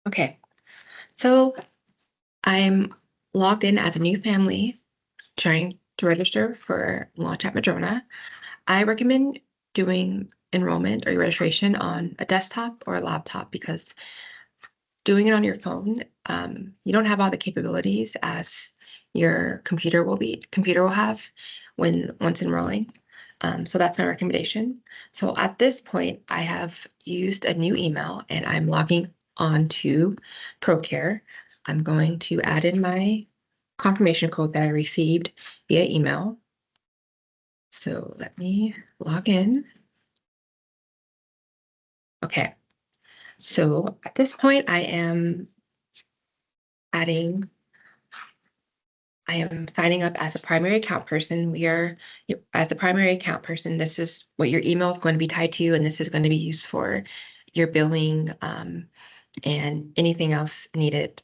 Okay, so I'm logged in as a new family trying to register for launch at Madrona. I recommend doing enrollment or your registration on a desktop or a laptop because doing it on your phone, you don't have all the capabilities as your computer will have once enrolling. So that's my recommendation. So at this point, I have used a new email and I'm logging on to ProCare. I'm going to add in my confirmation code that I received via email. So let me log in. Okay. So at this point, adding I am signing up as a primary account person. As the primary account person, this is what your email is going to be tied to, and this is going to be used for your billing and anything else needed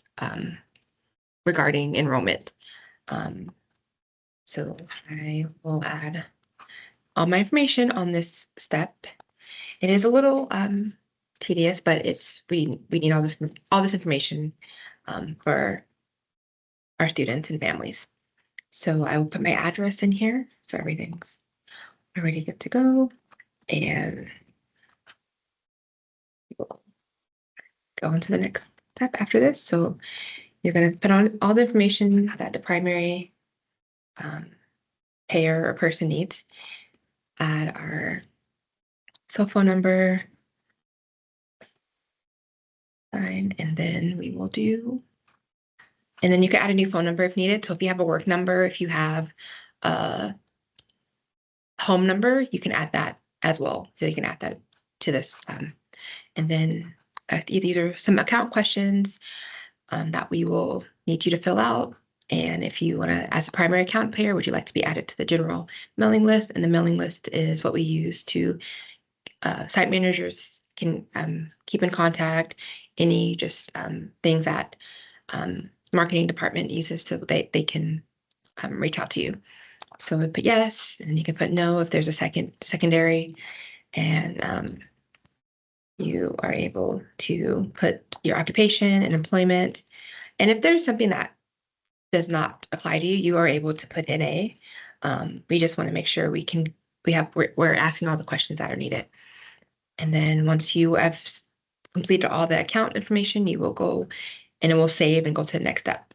regarding enrollment. So I will add all my information on this step. It is a little tedious, but we need all this information for our students and families. So I will put my address in here. So everything's already good to go. And we'll go on to the next step after this. So you're going to put on all the information that the primary payer or person needs. Add our cell phone number. Fine. And then we will and then you can add a new phone number if needed. So if you have a work number, if you have a home number, you can add that as well. So you can add that to this. And then these are some account questions that we will need you to fill out. And if you want to, as a primary account payer, would you like to be added to the general mailing list? And the mailing list is what we use to site managers can keep in contact, any just things that marketing department uses so they can reach out to you. So put yes, and you can put no if there's a secondary, and you are able to put your occupation and employment. And if there's something that does not apply to you, you are able to put NA. We just want to make sure we're asking all the questions that are needed. And then once you have completed all the account information, you will go and it will save and go to the next step.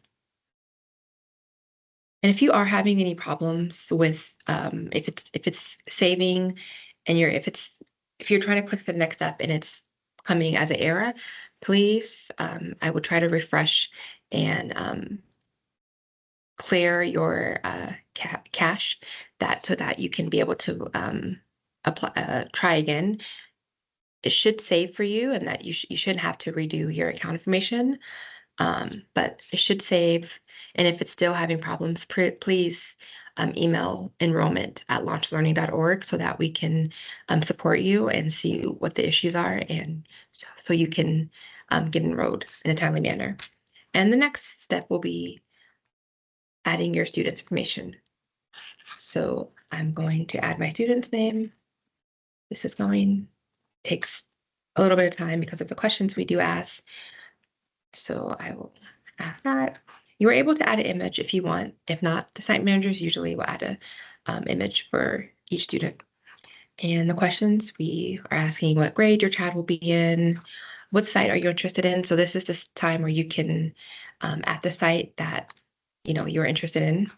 And if you are having any problems with if it's saving and if you're trying to click the next step and it's coming as an error, please I would try to refresh and clear your cache so that you can be able to try again. It should save for you and that you shouldn't have to redo your account information. But it should save. And if it's still having problems, please email enrollment@launchlearning.org so that we can support you and see what the issues are and so you can get enrolled in a timely manner. And the next step will be adding your student's information. So I'm going to add my student's name. This takes a little bit of time because of the questions we do ask. So I will add that. You are able to add an image if you want. If not, the site managers usually will add an image for each student. And the questions we are asking what grade your child will be in, what site are you interested in? So this is this time where you can at the site that you're interested in.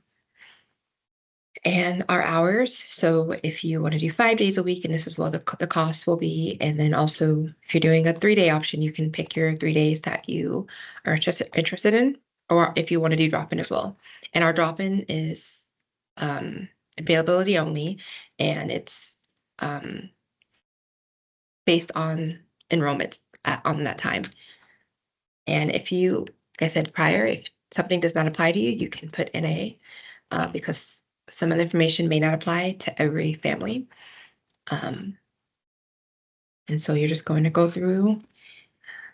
And our hours. So if you want to do 5 days a week, and this is what the cost will be. And then also, if you're doing a 3-day option, you can pick your 3 days that you are interested in, or if you want to do drop-in as well. And our drop-in is availability only, and it's based on enrollment on that time. And if you, like I said prior, if something does not apply to you, you can put NA because some of the information may not apply to every family. And so you're just going to go through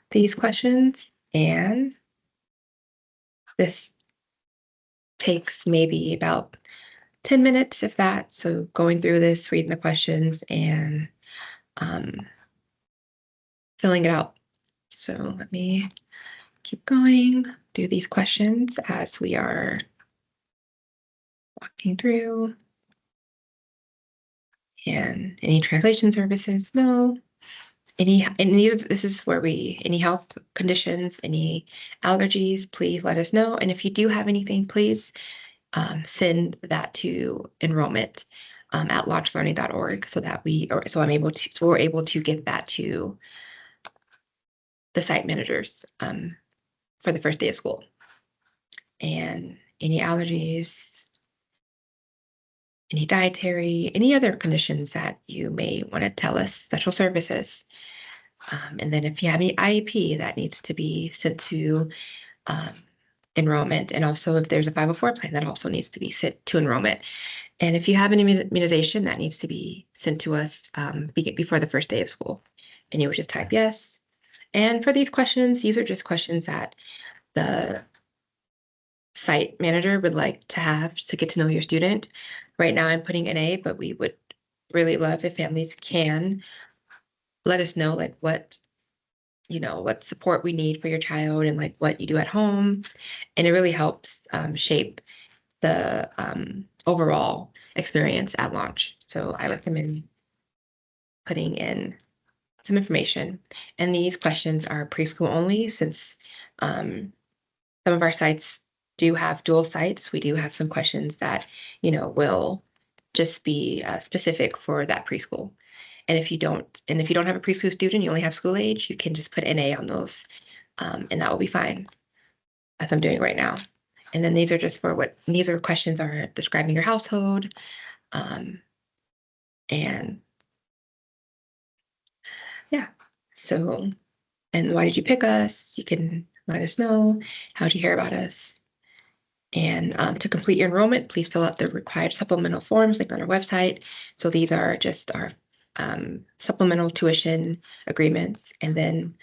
these questions, and this takes maybe about 10 minutes, if that. So going through this, reading the questions, and filling it out. So let me keep going, do these questions as we are walking through. And any translation services? No. This is where any health conditions, any allergies, please let us know. And if you do have anything, please send that to enrollment at launchlearning.org so we're able to get that to the site managers for the first day of school. And any allergies, any dietary, any other conditions that you may want to tell us, special services. And then if you have any IEP that needs to be sent to enrollment, and also if there's a 504 plan that also needs to be sent to enrollment. And if you have any immunization that needs to be sent to us before the first day of school, and you would just type yes. And for these questions, these are just questions that the site manager would like to have to get to know your student. Right now I'm putting NA, but we would really love if families can let us know like what support we need for your child and like what you do at home. And it really helps shape the overall experience at launch. So I recommend putting in some information. And these questions are preschool only since some of our sites do have dual sites. We do have some questions that, will just be specific for that preschool. And if you don't have a preschool student, you only have school age, you can just put NA on those, and that will be fine, as I'm doing right now. And then these are questions are describing your household, and yeah. So, and why did you pick us? You can let us know. How'd you hear about us? And to complete your enrollment, please fill out the required supplemental forms linked on our website. So these are just our supplemental tuition agreements. And then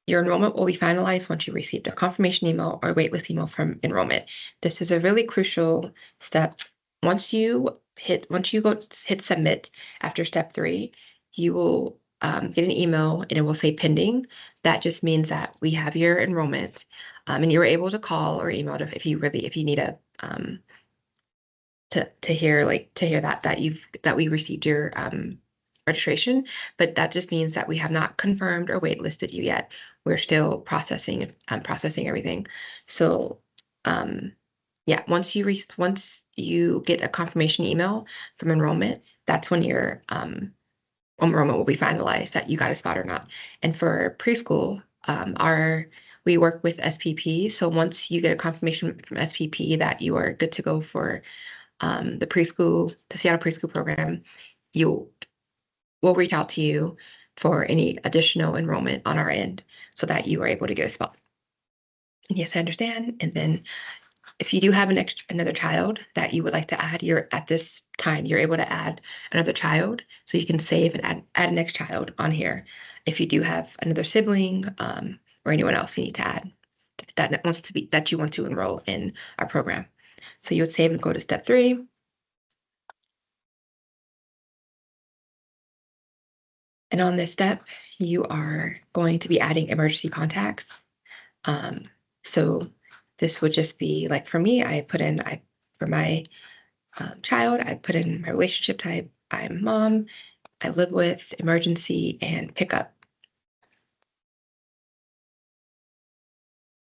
your enrollment will be finalized once you receive a confirmation email or waitlist email from enrollment. This is a really crucial step. Once you go hit submit after step 3, you will get an email and it will say pending. That just means that we have your enrollment, and you're able to call or email if you need a to hear that we received your registration, but that just means that we have not confirmed or waitlisted you yet. We're still processing everything. So yeah, once you get a confirmation email from enrollment, that's when your enrollment will be finalized that you got a spot or not. And for preschool, we work with SPP. So once you get a confirmation from SPP that you are good to go for the Seattle preschool program, we'll reach out to you for any additional enrollment on our end so that you are able to get a spot. And yes, I understand. And then if you do have another child that you would like to add, at this time, you're able to add another child. So you can save and add a next child on here. If you do have another sibling or anyone else you need to add that you want to enroll in our program. So you would save and go to step 3. And on this step, you are going to be adding emergency contacts. So this would just be like for me, for my child, I put in my relationship type. I'm mom. I live with, emergency, and pickup.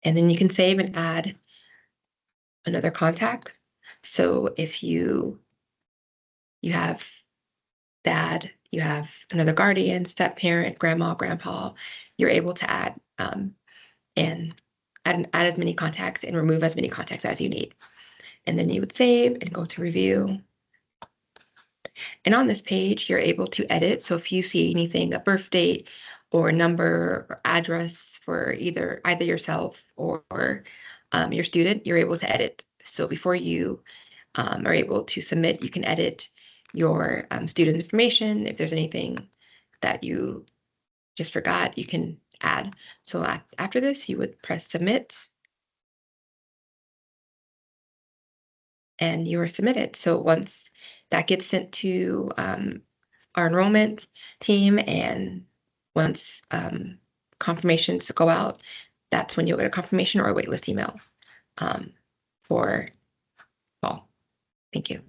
And then you can save and add another contact. So if you have dad, you have another guardian, step parent, grandma, grandpa, you're able to add and add as many contacts and remove as many contacts as you need. And then you would save and go to review. And on this page, you're able to edit. So if you see anything, a birth date or a number or address for either yourself or your student, you're able to edit. So before you are able to submit, you can edit your student information. If there's anything that you just forgot, you can add. So after this, you would press submit. And you are submitted. So once that gets sent to our enrollment team, and once confirmations go out, that's when you'll get a confirmation or a waitlist email for fall. Thank you.